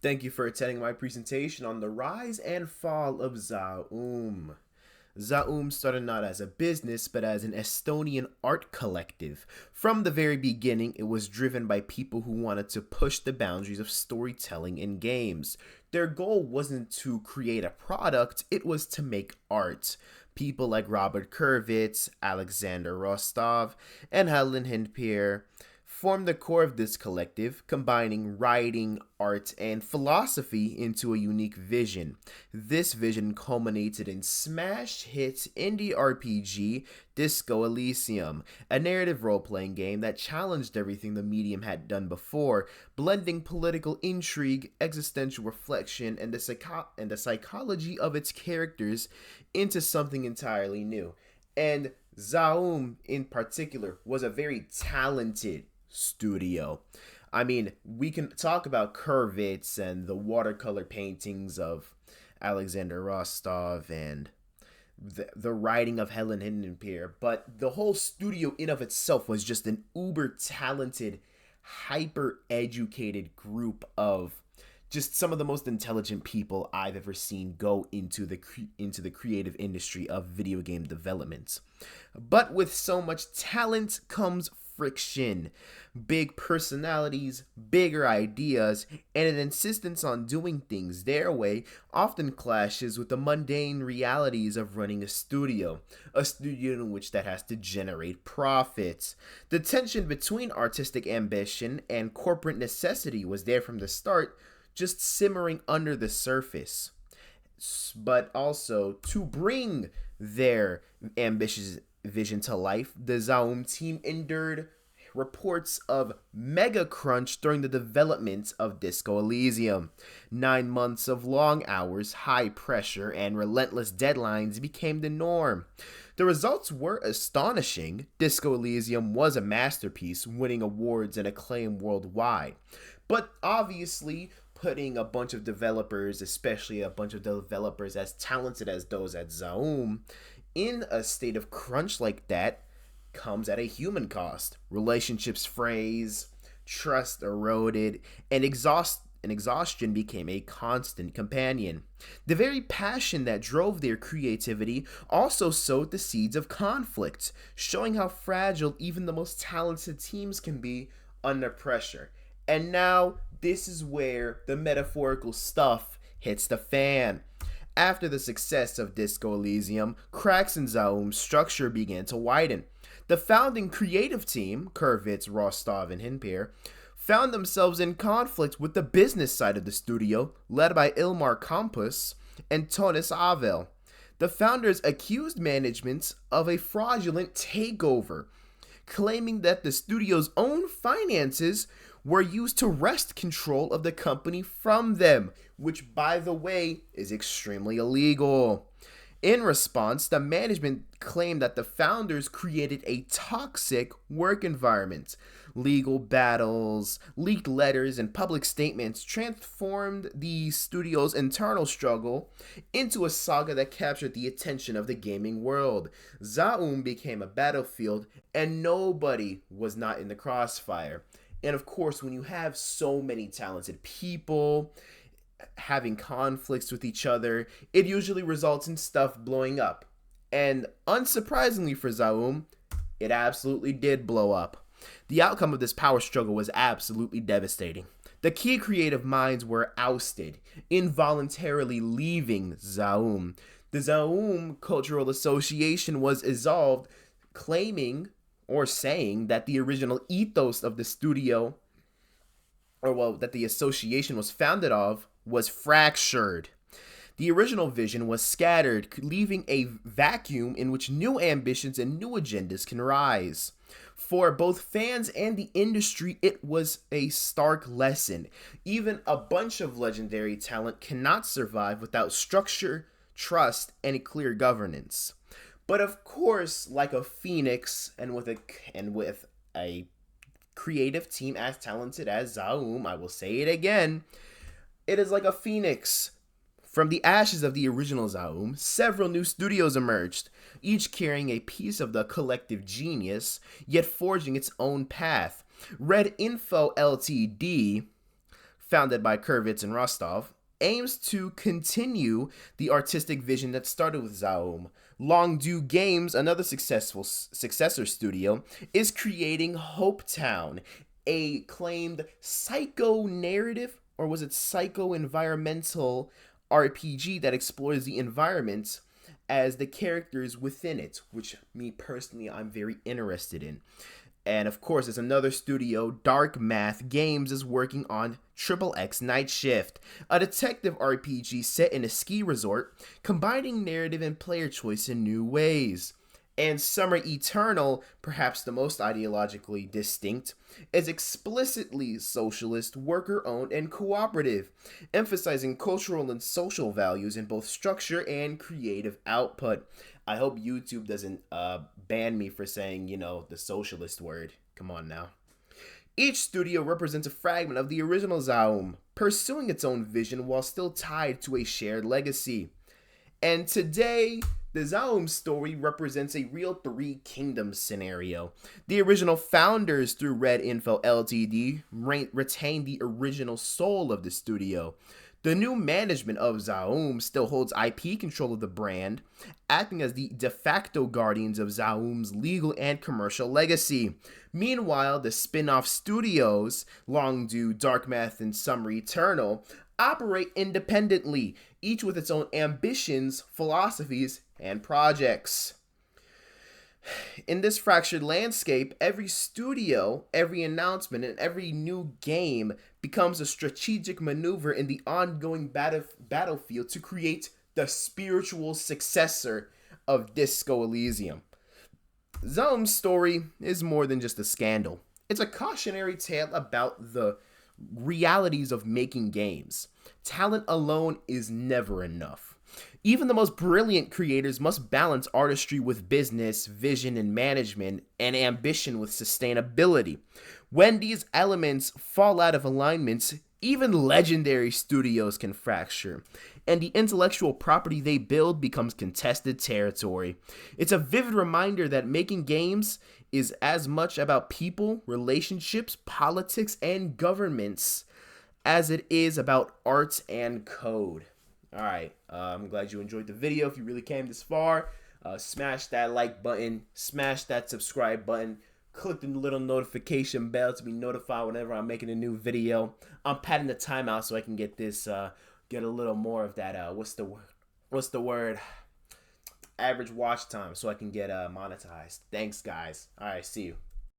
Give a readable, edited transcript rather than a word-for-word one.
Thank you for attending my presentation on the rise and fall of Zaum. Zaum started not as a business, but as an Estonian art collective. From the very beginning, it was driven by people who wanted to push the boundaries of storytelling in games. Their goal wasn't to create a product, it was to make art. People like Robert Kurvitz, Alexander Rostov, and Helen Hindpier formed the core of this collective, combining writing, art, and philosophy into a unique vision. This vision culminated in smash hit indie RPG Disco Elysium, a narrative role-playing game that challenged everything the medium had done before, blending political intrigue, existential reflection, and the psychology of its characters into something entirely new. And Zaum, in particular, was a very talented studio. I mean, we can talk about Kurvitz and the watercolor paintings of Alexander Rostov and the writing of Helen Hindenpeer, but the whole studio in of itself was just an uber talented, hyper educated group of just some of the most intelligent people I've ever seen go into the creative industry of video game development. But with so much talent comes friction. Big personalities, bigger ideas, and an insistence on doing things their way often clashes with the mundane realities of running a studio in which that has to generate profits. The tension between artistic ambition and corporate necessity was there from the start, just simmering under the surface. But also, to bring their ambitious vision to life, the Zaum team endured reports of mega crunch during the development of Disco Elysium. 9 months of long hours, high pressure, and relentless deadlines became the norm. The results were astonishing. Disco Elysium was a masterpiece, winning awards and acclaim worldwide. But obviously, putting a bunch of developers, especially a bunch of developers as talented as those at Zaum, in a state of crunch like that comes at a human cost. Relationships frays, trust eroded, and exhaustion became a constant companion. The very passion that drove their creativity also sowed the seeds of conflict, showing how fragile even the most talented teams can be under pressure. And now, this is where the metaphorical stuff hits the fan. After the success of Disco Elysium, cracks in Zaum's structure began to widen. The founding creative team, Kurvitz, Rostov, and Hinpier, found themselves in conflict with the business side of the studio, led by Ilmar Campus and Tonis Avel. The founders accused management of a fraudulent takeover, claiming that the studio's own finances were used to wrest control of the company from them, which, by the way, is extremely illegal. In response, the management claimed that the founders created a toxic work environment. Legal battles, leaked letters, and public statements transformed the studio's internal struggle into a saga that captured the attention of the gaming world. Zaum became a battlefield, and nobody was not in the crossfire. And of course, when you have so many talented people having conflicts with each other, it usually results in stuff blowing up. And unsurprisingly for Zaum, it absolutely did blow up. The outcome of this power struggle was absolutely devastating. The key creative minds were ousted, involuntarily leaving Zaum. The Zaum Cultural Association was dissolved, claiming or saying that the original ethos of the studio, that the association was founded of, was fractured. The original vision was scattered, leaving a vacuum in which new ambitions and new agendas can rise. For both fans and the industry, it was a stark lesson. Even a bunch of legendary talent cannot survive without structure, trust, and a clear governance. But of course, like a phoenix, and with a creative team as talented as Zaum, I will say it again, it is like a phoenix. From the ashes of the original Zaum, several new studios emerged, each carrying a piece of the collective genius, yet forging its own path. Red Info Ltd. founded by Kurvitz and Rostov, aims to continue the artistic vision that started with Zaum. Longdue Games, another successful successor studio, is creating Hopetown, a claimed psycho-narrative, or was it psycho-environmental RPG that explores the environment as the characters within it, which me personally I'm very interested in. And of course, there's another studio, Dark Math Games, is working on Triple X Night Shift, a detective RPG set in a ski resort, combining narrative and player choice in new ways. And Summer Eternal, perhaps the most ideologically distinct, is explicitly socialist, worker-owned, and cooperative, emphasizing cultural and social values in both structure and creative output. I hope YouTube doesn't ban me for saying, the socialist word. Come on now. Each studio represents a fragment of the original Zaum, pursuing its own vision while still tied to a shared legacy. And today, the Zaum story represents a real Three Kingdoms scenario. The original founders through Red Info Ltd. Retained the original soul of the studio. The new management of Zaum still holds IP control of the brand, acting as the de facto guardians of Zaum's legal and commercial legacy. Meanwhile, the spin-off studios, Longdue, Dark Math, and Summer Eternal, operate independently, each with its own ambitions, philosophies, and projects. In this fractured landscape, every studio, every announcement, and every new game becomes a strategic maneuver in the ongoing battlefield to create the spiritual successor of Disco Elysium. Zaum's story is more than just a scandal. It's a cautionary tale about the realities of making games. Talent alone is never enough. Even the most brilliant creators must balance artistry with business, vision and management, and ambition with sustainability. When these elements fall out of alignment, even legendary studios can fracture, and the intellectual property they build becomes contested territory. It's a vivid reminder that making games is as much about people, relationships, politics, and governments as it is about art and code. Alright, I'm glad you enjoyed the video. If you really came this far, smash that like button, smash that subscribe button, click the little notification bell to be notified whenever I'm making a new video. I'm patting the timeout so I can get this, get a little more of that, what's the word? Average watch time so I can get monetized. Thanks, guys. Alright, see you.